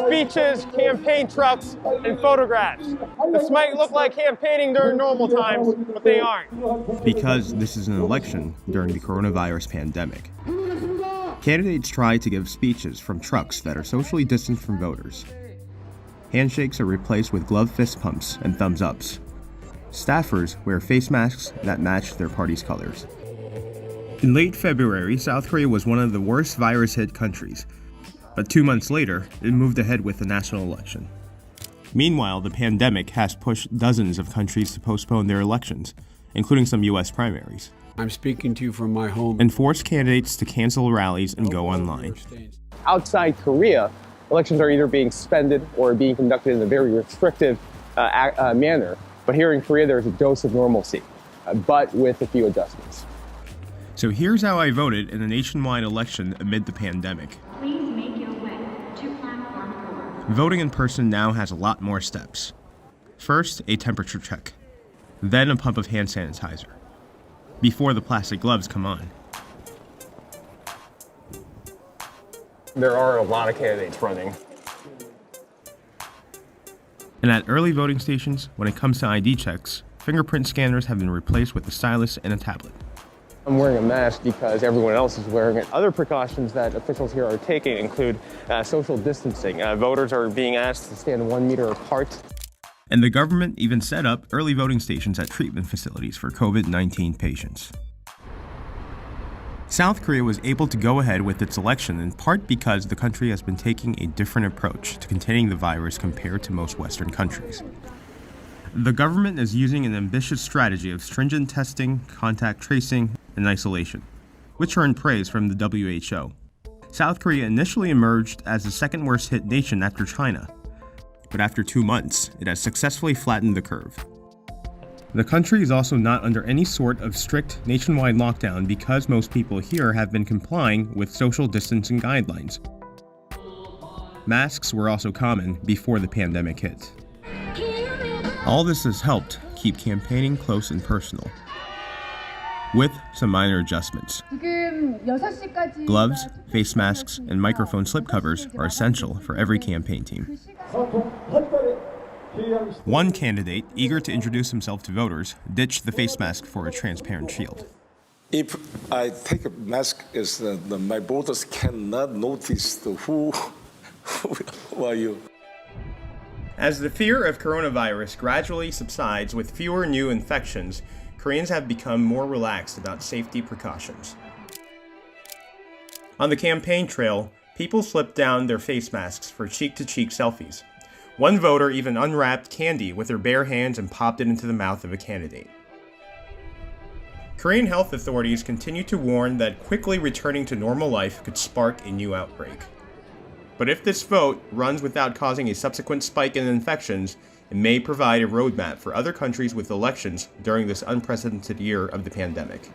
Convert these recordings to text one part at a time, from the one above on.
Speeches, campaign trucks, and photographs. This might look like campaigning during normal times, but they aren't. Because this is an election during the coronavirus pandemic. Candidates try to give speeches from trucks that are socially distant from voters. Handshakes are replaced with glove fist pumps and thumbs ups. Staffers wear face masks that match their party's colors. In late February, South Korea was one of the worst virus-hit countries. But 2 months later, it moved ahead with the national election. Meanwhile, the pandemic has pushed dozens of countries to postpone their elections, including some U.S. primaries. I'm speaking to you from my home. And forced candidates to cancel rallies and go online. Outside Korea, elections are either being suspended or being conducted in a very restrictive manner. But here in Korea, there's a dose of normalcy, but with a few adjustments. So here's how I voted in a nationwide election amid the pandemic. Please make your way to platform 4. Voting in person now has a lot more steps. First, a temperature check. Then a pump of hand sanitizer. Before the plastic gloves come on. There are a lot of candidates running. And at early voting stations, when it comes to ID checks, fingerprint scanners have been replaced with a stylus and a tablet. I'm wearing a mask because everyone else is wearing it. Other precautions that officials here are taking include social distancing. Voters are being asked to stand 1 meter apart. And the government even set up early voting stations at treatment facilities for COVID-19 patients. South Korea was able to go ahead with its election in part because the country has been taking a different approach to containing the virus compared to most Western countries. The government is using an ambitious strategy of stringent testing, contact tracing, and isolation, which earned praise from the WHO. South Korea initially emerged as the second worst hit nation after China, but after 2 months, it has successfully flattened the curve. The country is also not under any sort of strict nationwide lockdown because most people here have been complying with social distancing guidelines. Masks were also common before the pandemic hit. All this has helped keep campaigning close and personal, with some minor adjustments. Gloves, face masks, and microphone slipcovers are essential for every campaign team. One candidate, eager to introduce himself to voters, ditched the face mask for a transparent shield. If I take a mask, my voters cannot notice who are you. As the fear of coronavirus gradually subsides with fewer new infections, Koreans have become more relaxed about safety precautions. On the campaign trail, people slipped down their face masks for cheek-to-cheek selfies. One voter even unwrapped candy with her bare hands and popped it into the mouth of a candidate. Korean health authorities continue to warn that quickly returning to normal life could spark a new outbreak. But if this vote runs without causing a subsequent spike in infections, it may provide a roadmap for other countries with elections during this unprecedented year of the pandemic.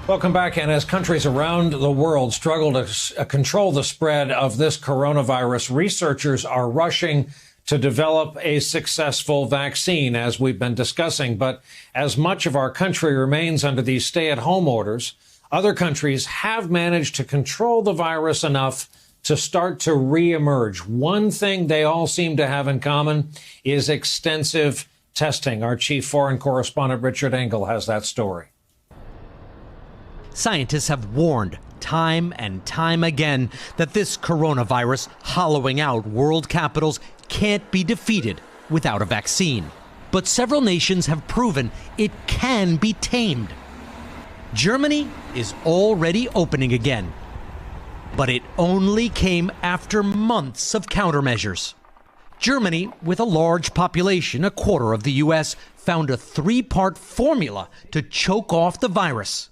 Welcome back. And as countries around the world struggle to control the spread of this coronavirus, researchers are rushing to develop a successful vaccine, as we've been discussing. But as much of our country remains under these stay-at-home orders, other countries have managed to control the virus enough to start to reemerge. One thing they all seem to have in common is extensive testing. Our chief foreign correspondent, Richard Engel, has that story. Scientists have warned time and time again that this coronavirus hollowing out world capitals can't be defeated without a vaccine. But several nations have proven it can be tamed. Germany is already opening again, but it only came after months of countermeasures. Germany, with a large population, a quarter of the U.S., found a three-part formula to choke off the virus.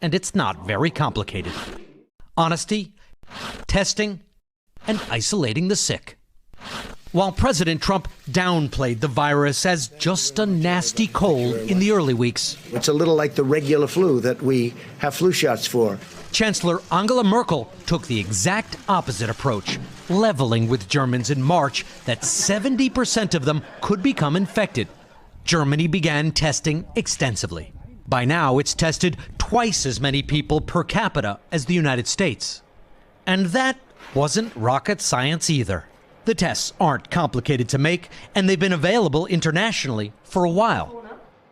And it's not very complicated. Honesty, testing, and isolating the sick. While President Trump downplayed the virus as just a nasty cold in the early weeks. It's a little like the regular flu that we have flu shots for. Chancellor Angela Merkel took the exact opposite approach, leveling with Germans in March that 70% of them could become infected. Germany began testing extensively. By now, it's tested twice as many people per capita as the United States. And that wasn't rocket science either. The tests aren't complicated to make, and they've been available internationally for a while.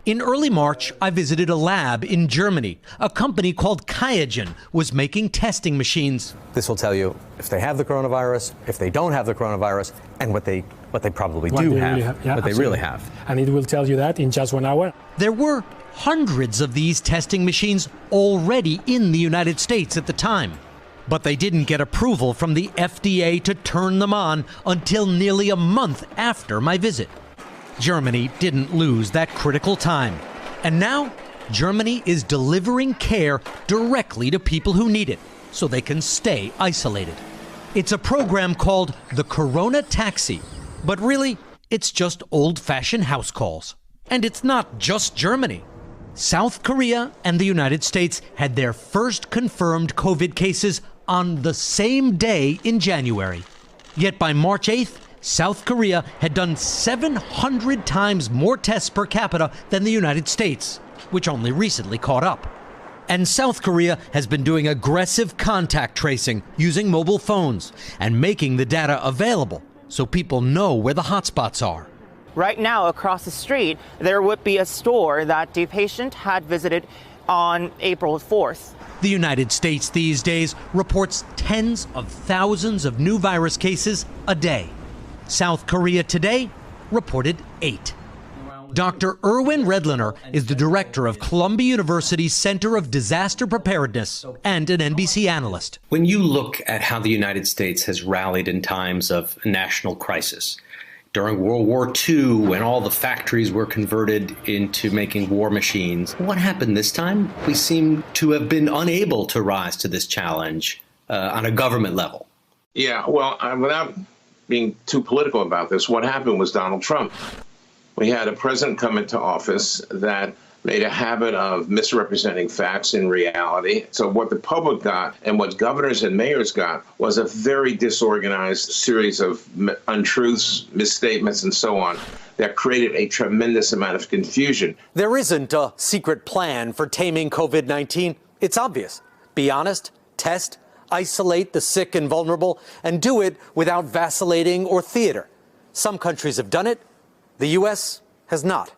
In early March, I visited a lab in Germany. A company called QIAGEN was making testing machines. This will tell you if they have the coronavirus, if they don't have the coronavirus, and what they probably do have, what they really have. And it will tell you that in just 1 hour. There were hundreds of these testing machines already in the United States at the time. But they didn't get approval from the FDA to turn them on until nearly a month after my visit. Germany didn't lose that critical time. And now, Germany is delivering care directly to people who need it, so they can stay isolated. It's a program called the Corona Taxi, but really, it's just old-fashioned house calls. And it's not just Germany. South Korea and the United States had their first confirmed COVID cases on the same day in January. Yet by March 8th, South Korea had done 700 times more tests per capita than the United States, which only recently caught up. And South Korea has been doing aggressive contact tracing using mobile phones and making the data available so people know where the hotspots are. Right now, across the street, there would be a store that the patient had visited on April 4th. The United States these days reports tens of thousands of new virus cases a day. South Korea today reported 8. Dr. Erwin Redliner is the director of Columbia University's Center of Disaster Preparedness and an NBC analyst. When you look at how the United States has rallied in times of national crisis, during World War II, when all the factories were converted into making war machines, what happened this time? We seem to have been unable to rise to this challenge on a government level. Yeah, well, without being too political about this, what happened was Donald Trump. We had a president come into office that made a habit of misrepresenting facts in reality. So what the public got and what governors and mayors got was a very disorganized series of untruths, misstatements, and so on that created a tremendous amount of confusion. There isn't a secret plan for taming COVID-19. It's obvious. Be honest, test, isolate the sick and vulnerable, and do it without vacillating or theater. Some countries have done it. The U.S. has not.